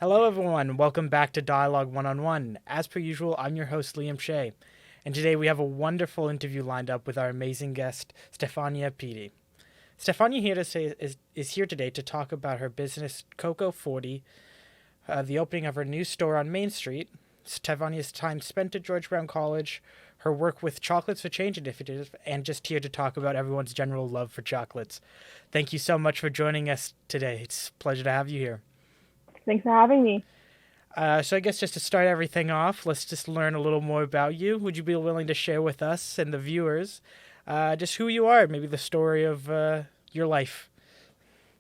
Hello, everyone. Welcome back to Dialog One-on-One. As per usual, I'm your host, Liam Shea. And today we have a wonderful interview lined up with our amazing guest, Stefania Pede. Stefania is here today to talk about her business, Coco 40, the opening of her new store on Main Street, Stefania's time spent at George Brown College, her work with Chocolates for Change initiative, and just here to talk about everyone's general love for chocolates. Thank you so much for joining us today. It's a pleasure to have you here. Thanks for having me. So I guess just to start everything off, let's just learn a little more about you. Would you be willing to share with us and the viewers just who you are, maybe the story of your life?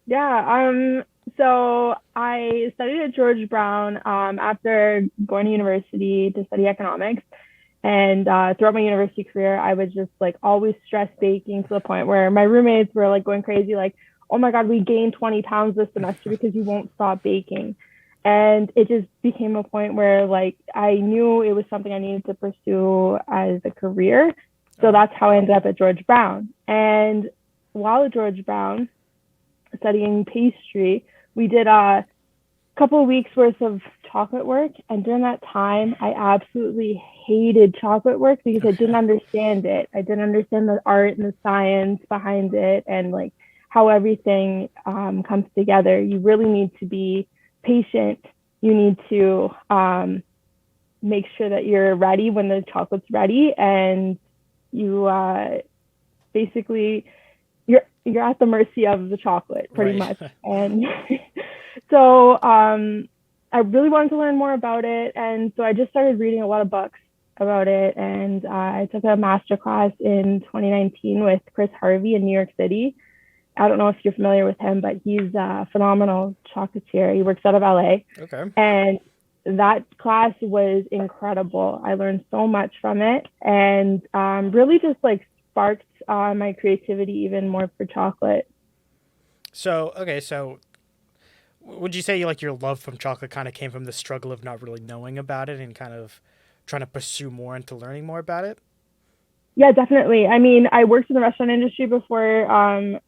Yeah, so I studied at George Brown after going to university to study economics. And throughout my university career, I was just like always stress baking to the point where my roommates were like going crazy, like, oh my God, we gained 20 pounds this semester because you won't stop baking. And it just became a point where like I knew it was something I needed to pursue as a career. So Okay. that's how I ended up at George Brown. And while at George Brown, studying pastry, we did a couple of weeks worth of chocolate work. And during that time, I absolutely hated chocolate work because I didn't Okay. understand it. I didn't understand the art and the science behind it and like how everything comes together. You really need to be patient. You need to make sure that you're ready when the chocolate's ready, and you basically you're at the mercy of the chocolate pretty Right. much. And so I really wanted to learn more about it, and so I just started reading a lot of books about it. And I took a master class in 2019 with Chris Harvey in New York City. I don't know if you're familiar with him, but he's a phenomenal chocolatier. He works out of LA, Okay. and that class was incredible. I learned so much from it, and really just like sparked my creativity even more for chocolate. So would you say like your love from chocolate kind of came from the struggle of not really knowing about it and kind of trying to pursue more into learning more about it? Yeah, definitely. I mean, I worked in the restaurant industry before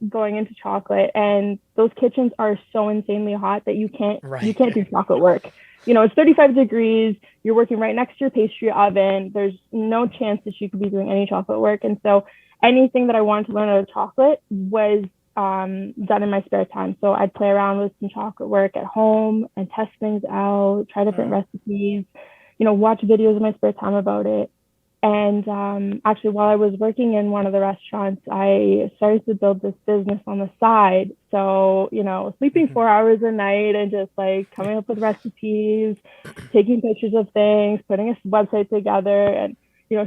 going into chocolate, and those kitchens are so insanely hot that you Right. can't do chocolate work. You know, it's 35 degrees. You're working right next to your pastry oven. There's no chance that you could be doing any chocolate work. And so anything that I wanted to learn out of chocolate was done in my spare time. So I'd play around with some chocolate work at home and test things out, try different Oh, recipes, watch videos in my spare time about it. And actually, while I was working in one of the restaurants, I started to build this business on the side. So, sleeping mhm. 4 hours a night and just like coming up with recipes, taking pictures of things, putting a website together, and,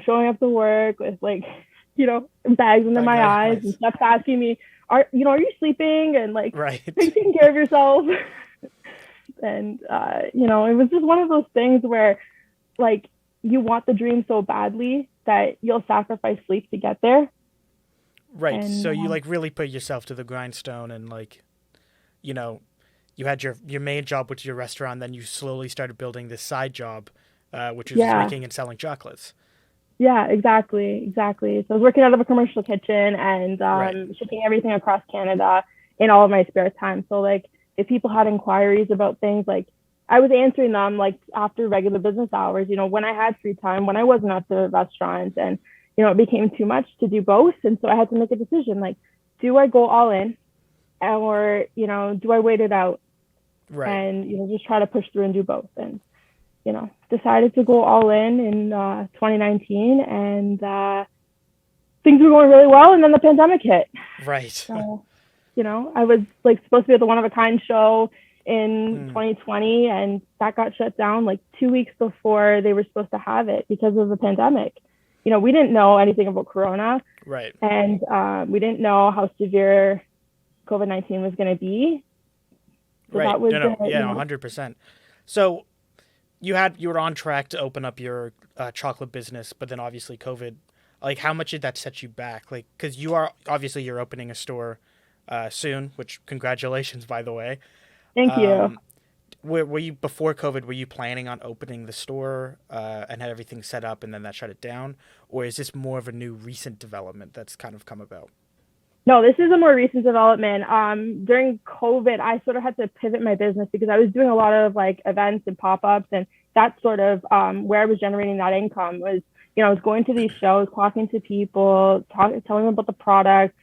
showing up to work with like, bags under my Very eyes and nice. stuff asking me, are you sleeping? And like, are Right. you taking care of yourself? And, it was just one of those things where like you want the dream so badly that you'll sacrifice sleep to get there. Right. And So you like really put yourself to the grindstone and like, you know, you had your main job, which is your restaurant, then you slowly started building this side job, which was yeah, making and selling chocolates. yeah, exactly. So I was working out of a commercial kitchen and Right. shipping everything across Canada in all of my spare time. So like if people had inquiries about things, like I was answering them like after regular business hours, when I had free time, when I wasn't at the restaurant. And, it became too much to do both. And so I had to make a decision, like, do I go all in, or, do I wait it out Right. and, just try to push through and do both? And, decided to go all in 2019, and things were going really well. And then the pandemic hit. Right. So, I was like supposed to be at the One of a Kind show in Hmm. 2020, and that got shut down like 2 weeks before they were supposed to have it because of the pandemic. We didn't know anything about Corona, Right. and we didn't know how severe COVID-19 was going to be. So Right. that was, No, no. Yeah, no, 100%. So you were on track to open up your chocolate business, but then obviously COVID, like how much did that set you back? Like, because you're opening a store soon, which congratulations, by the way. thank you. Um, were you before COVID? Were you planning on opening the store and had everything set up, and then that shut it down, or is this more of a new recent development that's kind of come about? No, this is a more recent development. During COVID, I sort of had to pivot my business because I was doing a lot of like events and pop-ups, and that's sort of where I was generating that income was, I was going to these shows, talking to people, telling them about the product,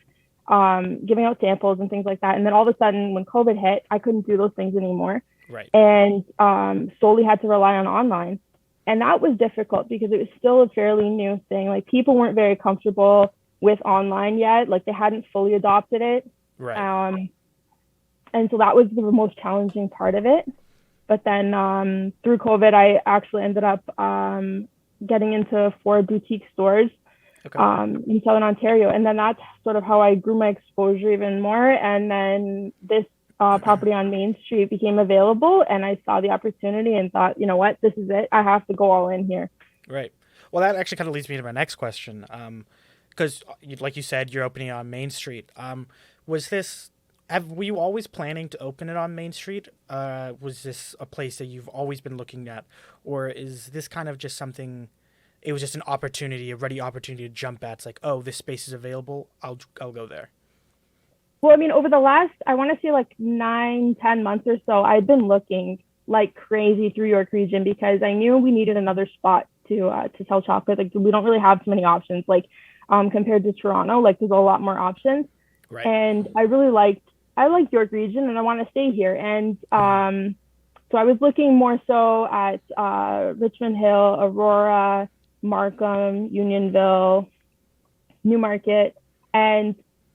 giving out samples and things like that. And then all of a sudden, when COVID hit, I couldn't do those things anymore, Right. and solely had to rely on online. And that was difficult because it was still a fairly new thing. Like people weren't very comfortable with online yet, like they hadn't fully adopted it. Right. And so that was the most challenging part of it. But then through COVID, I actually ended up getting into 4 boutique stores in Southern Ontario. And then that's sort of how I grew my exposure even more. And then this property on Main Street became available, and I saw the opportunity and thought, you know what, this is it. I have to go all in here. Right. Well, that actually kind of leads me to my next question. Because, like you said, you're opening on Main Street. Were you always planning to open it on Main Street? Was this a place that you've always been looking at? Or is this kind of just something, it was just an opportunity, a ready opportunity to jump at? It's like, oh, this space is available, I'll go there. Well, I mean, over the last, I want to say like 9-10 months or so, I've been looking like crazy through York Region because I knew we needed another spot to sell chocolate. Like we don't really have so many options, like compared to Toronto, like there's a lot more options. Right. And I liked York Region, and I want to stay here. And so I was looking more so at Richmond Hill, Aurora, Markham, Unionville, Newmarket, and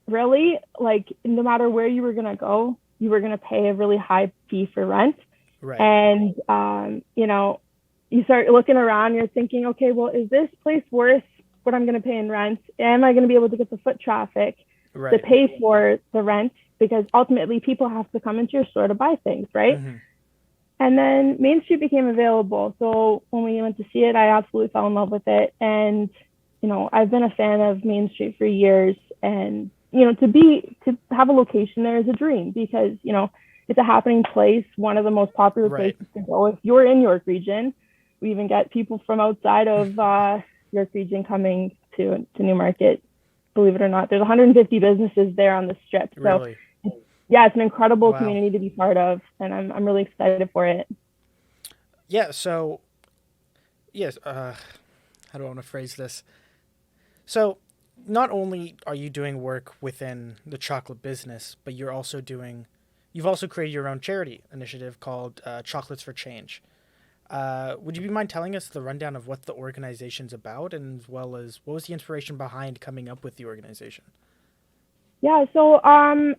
really, like, no matter where you were going to go, you were going to pay a really high fee for rent. Right. And, you start looking around, you're thinking, okay, well, is this place worth what I'm going to pay in rent? Am I going to be able to get the foot traffic to pay for the rent? Because ultimately, people have to come into your store to buy things, right? Mm-hmm. And then Main Street became available. So when we went to see it, I absolutely fell in love with it. And, I've been a fan of Main Street for years. And to have a location there is a dream because, it's a happening place, one of the most popular places to go. If you're in York Region, we even get people from outside of York Region coming to Newmarket. Believe it or not, there's 150 businesses there on the strip. So really? Yeah, it's an incredible community to be part of, and I'm really excited for it. Yeah. So, yes. How do I want to phrase this? So, not only are you doing work within the chocolate business, but you've also created your own charity initiative called Chocolates for Change. Would you mind telling us the rundown of what the organization's about, and as well as what was the inspiration behind coming up with the organization? Yeah, so I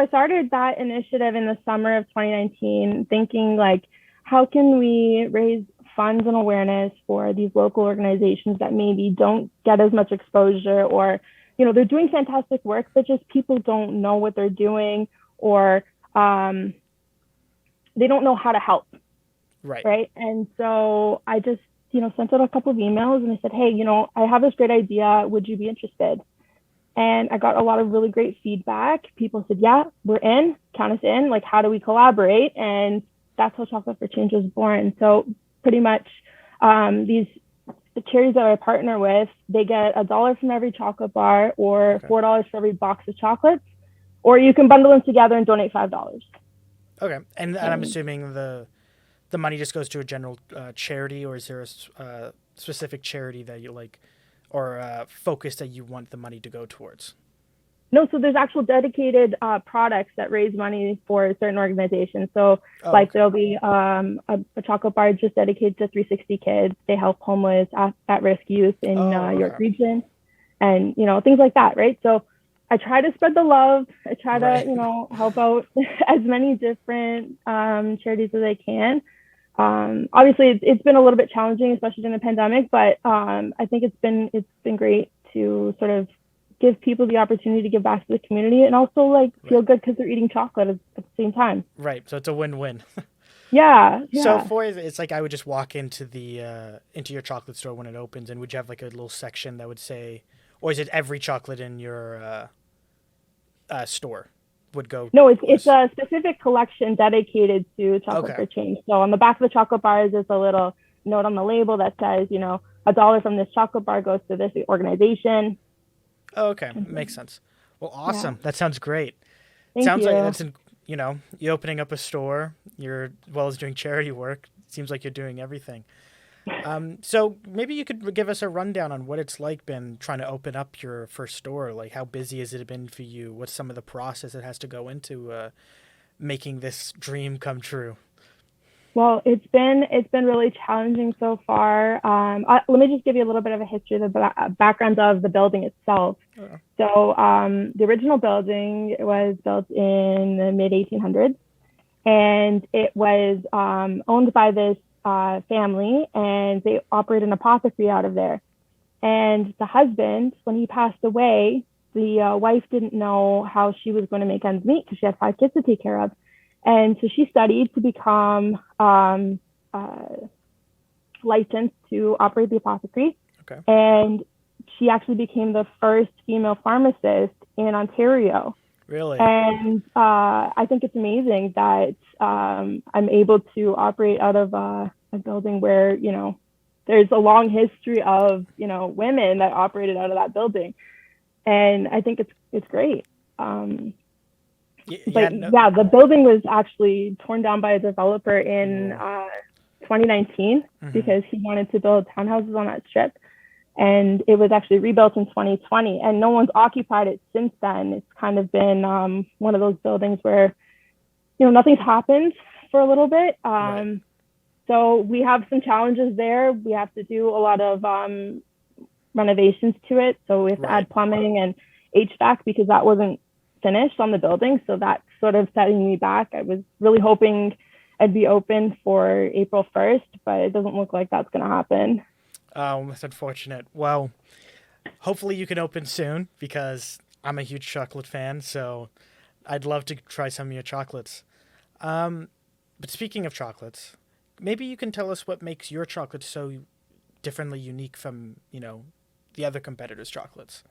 started that initiative in the summer of 2019, thinking like, how can we raise funds and awareness for these local organizations that maybe don't get as much exposure, or, they're doing fantastic work, but just people don't know what they're doing, or they don't know how to help. Right. And so I just, sent out a couple of emails and I said, hey, I have this great idea. Would you be interested? And I got a lot of really great feedback. People said, yeah, we're in, count us in. Like, how do we collaborate? And that's how Chocolate for Change was born. So pretty much the charities that I partner with, they get $1 from every chocolate bar, or $4 for every box of chocolates, or you can bundle them together and donate $5. Okay. And I'm assuming the money just goes to a general charity, or is there a specific charity that you like, or focus that you want the money to go towards? No, so there's actual dedicated products that raise money for certain organizations. So there'll be a chocolate bar just dedicated to 360 Kids. They help homeless, at-risk youth in York Region, and, things like that, right? So I try to spread the love. I try to, help out as many different charities as I can. Obviously, it's been a little bit challenging, especially during the pandemic, but I think it's been great to sort of give people the opportunity to give back to the community, and also feel good because they're eating chocolate at the same time. Right. So it's a win-win. Yeah. So it's like I would just walk into into your chocolate store when it opens, and would you have like a little section that would say, or is it every chocolate in your store would go? No, it's a specific collection dedicated to Chocolate for Change. So on the back of the chocolate bars, there's a little note on the label that says, $1 from this chocolate bar goes to this organization. Oh, okay. Makes sense. Well, Yeah. awesome. That sounds great. Thank Sounds like you. that's, you opening up a store, you're, as well as doing charity work. Seems like you're doing everything. So maybe you could give us a rundown on what it's like been trying to open up your first store. Like, how busy has it been for you? What's some of the process that has to go into making this dream come true? Well, it's been really challenging so far. Let me just give you a little bit of a history, the background of the building itself. Uh, So the original building was built in the mid 1800s, and it was owned by this family, and they operate an apothecary out of there. And the husband, when he passed away, the wife didn't know how she was going to make ends meet because she had 5 kids to take care of. And so she studied to become uh, licensed to operate the apothecary. okay. And she actually became the first female pharmacist in Ontario. Really? And I think it's amazing that I'm able to operate out of a building where, there's a long history of, women that operated out of that building. And I think it's great. Yeah. But No, yeah, the building was actually torn down by a developer in whoa. 2019 Hmm. because he wanted to build townhouses on that strip. And it was actually rebuilt in 2020, and no one's occupied it since then. It's kind of been one of those buildings where, nothing's happened for a little bit. Right. So we have some challenges there. We have to do a lot of renovations to it. So we have to Right. add plumbing and HVAC because that wasn't finished on the building. So that's sort of setting me back. I was really hoping I'd be open for April 1st, but it doesn't look like that's going to happen. Oh, that's unfortunate. Well, hopefully you can open soon because I'm a huge chocolate fan, so I'd love to try some of your chocolates. Um, but speaking of chocolates, maybe you can tell us what makes your chocolate so differently unique from, the other competitors' chocolates.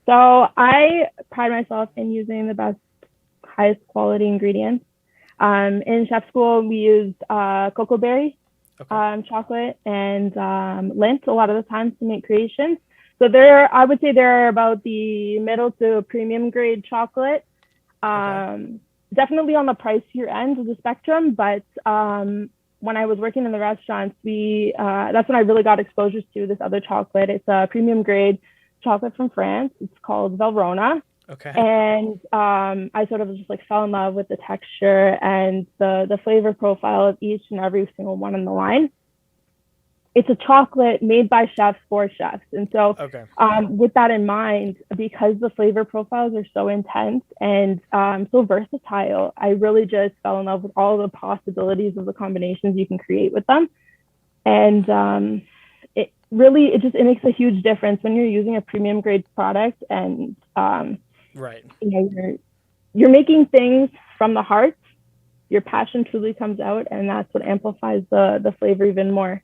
So I pride myself in using the best, highest quality ingredients. In chef school, we used cocoa berry Okay. chocolate and lint a lot of the times to make creations. So there, I would say they're about the middle to premium grade chocolate. Okay. Definitely on the pricier end of the spectrum, but when I was working in the restaurants, we that's when I really got exposure to this other chocolate. It's a premium grade chocolate from France. It's called Velrona. Okay. And I sort of just like fell in love with the texture and the flavor profile of each and every single one in the line. It's a chocolate made by chefs for chefs. And so Okay. with that in mind, because the flavor profiles are so intense and so versatile, I really just fell in love with all the possibilities of the combinations you can create with them. And it makes a huge difference when you're using a premium grade product and Right. you're making things from the heart. Your passion truly comes out, and that's what amplifies the flavor even more.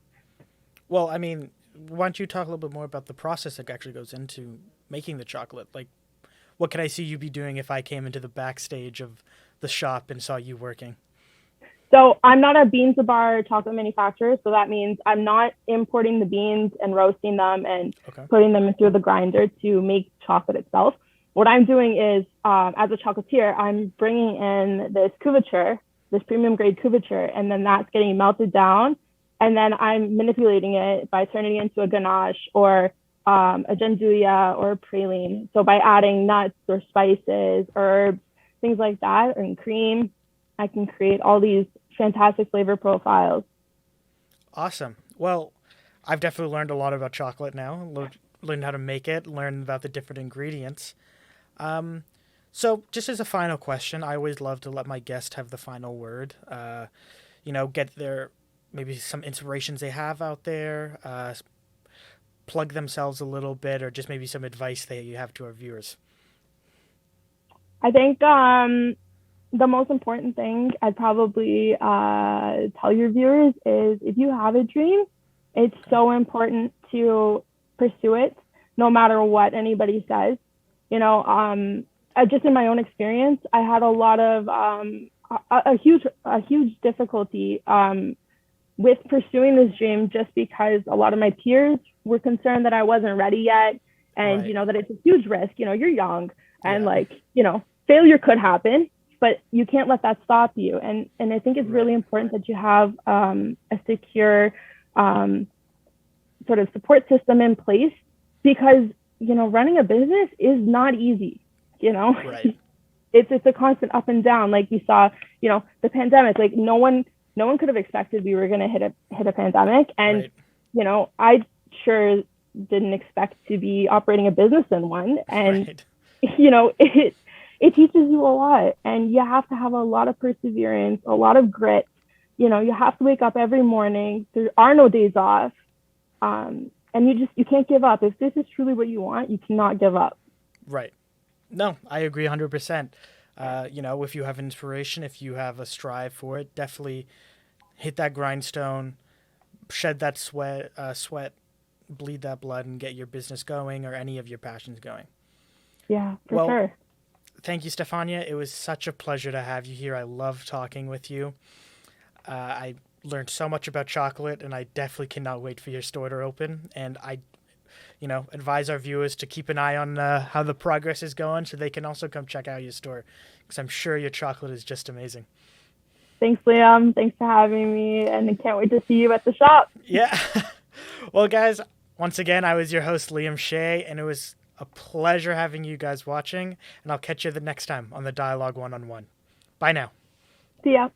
Well, I mean, why don't you talk a little bit more about the process that actually goes into making the chocolate? Like, what could I see you be doing if I came into the backstage of the shop and saw you working? So I'm not a bean to bar chocolate manufacturer. So that means I'm not importing the beans and roasting them and Okay. putting them through the grinder to make chocolate itself. What I'm doing is, as a chocolatier, I'm bringing in this couverture, this premium grade couverture, and then that's getting melted down. And then I'm manipulating it by turning it into a ganache or a gianduja or a praline. So by adding nuts or spices, herbs, things like that, and cream, I can create all these fantastic flavor profiles. Awesome. Well, I've definitely learned a lot about chocolate now. Learned how to make it, learned about the different ingredients. Um, so, just as a final question, I always love to let my guest have the final word. Get their maybe some inspirations they have out there, plug themselves a little bit, or just maybe some advice that you have to our viewers. I think the most important thing I'd probably tell your viewers is if you have a dream, it's Okay. so important to pursue it no matter what anybody says. Just in my own experience, I had a lot of a huge difficulty with pursuing this dream just because a lot of my peers were concerned that I wasn't ready yet and Right. that it's a huge risk. You're young. And Yeah. failure could happen, but you can't let that stop you. And I think it's really Right. important that you have a secure sort of support system in place, because running a business is not easy. Right. It's a constant up and down. Like we saw, the pandemic. Like no one could have expected we were going to hit a pandemic, and Right. I sure didn't expect to be operating a business in one. And Right. it teaches you a lot, and you have to have a lot of perseverance, a lot of grit. You have to wake up every morning. There are no days off. And you can't give up. If this is truly what you want, you cannot give up. Right. No, I agree 100%. If you have inspiration, if you have a strive for it, definitely hit that grindstone, shed that sweat, bleed that blood, and get your business going or any of your passions going. Yeah, for Well, sure. thank you, Stefania. It was such a pleasure to have you here. I love talking with you. I learned so much about chocolate, and I definitely cannot wait for your store to open. And I advise our viewers to keep an eye on how the progress is going so they can also come check out your store, because I'm sure your chocolate is just amazing. Thanks, Liam. Thanks for having me, and I can't wait to see you at the shop. Yeah. Well, guys, once again, I was your host, Liam Shea, and it was a pleasure having you guys watching, and I'll catch you the next time on the Dialogue One-on-One. Bye now. See ya.